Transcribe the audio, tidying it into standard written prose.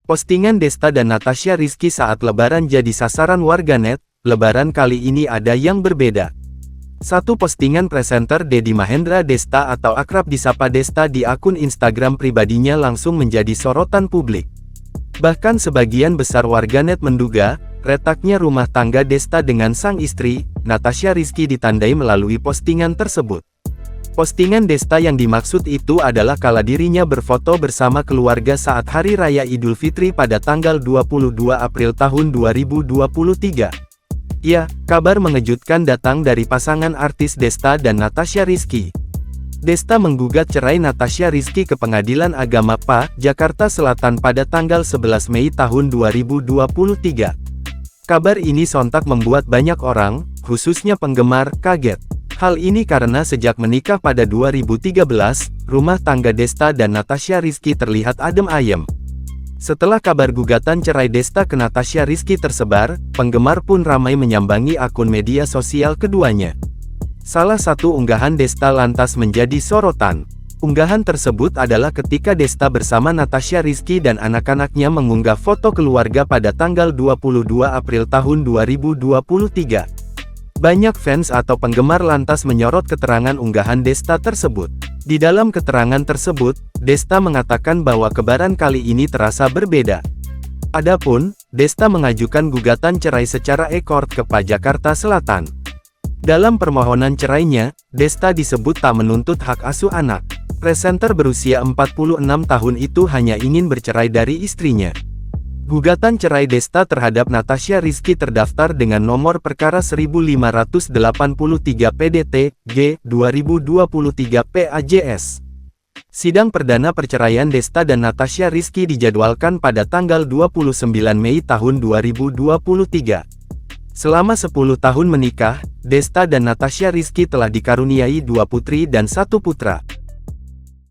Postingan Desta dan Natasha Rizky saat Lebaran jadi sasaran warganet. Lebaran kali ini ada yang berbeda. Satu postingan presenter Deddy Mahendra Desta atau akrab disapa Desta di akun Instagram pribadinya langsung menjadi sorotan publik. Bahkan sebagian besar warganet menduga, retaknya rumah tangga Desta dengan sang istri, Natasha Rizky ditandai melalui postingan tersebut. Postingan Desta yang dimaksud itu adalah kala dirinya berfoto bersama keluarga saat Hari Raya Idul Fitri pada tanggal 22 April tahun 2023. Ya, kabar mengejutkan datang dari pasangan artis Desta dan Natasha Rizky. Desta menggugat cerai Natasha Rizky ke Pengadilan Agama PA, Jakarta Selatan pada tanggal 11 Mei tahun 2023. Kabar ini sontak membuat banyak orang, khususnya penggemar, kaget. Hal ini karena sejak menikah pada 2013, rumah tangga Desta dan Natasha Rizky terlihat adem ayem. Setelah kabar gugatan cerai Desta ke Natasha Rizky tersebar, penggemar pun ramai menyambangi akun media sosial keduanya. Salah satu unggahan Desta lantas menjadi sorotan. Unggahan tersebut adalah ketika Desta bersama Natasha Rizky dan anak-anaknya mengunggah foto keluarga pada tanggal 22 April tahun 2023. Banyak fans atau penggemar lantas menyorot keterangan unggahan Desta tersebut. Di dalam keterangan tersebut, Desta mengatakan bahwa Lebaran kali ini terasa berbeda. Adapun, Desta mengajukan gugatan cerai secara e-court ke PA Jakarta Selatan. Dalam permohonan cerainya, Desta disebut tak menuntut hak asuh anak. Presenter berusia 46 tahun itu hanya ingin bercerai dari istrinya. Gugatan cerai Desta terhadap Natasha Rizky terdaftar dengan nomor perkara 1583 PDT, G, 2023 PAJS. Sidang perdana perceraian Desta dan Natasha Rizky dijadwalkan pada tanggal 29 Mei tahun 2023. Selama 10 tahun menikah, Desta dan Natasha Rizky telah dikaruniai 2 putri dan 1 putra.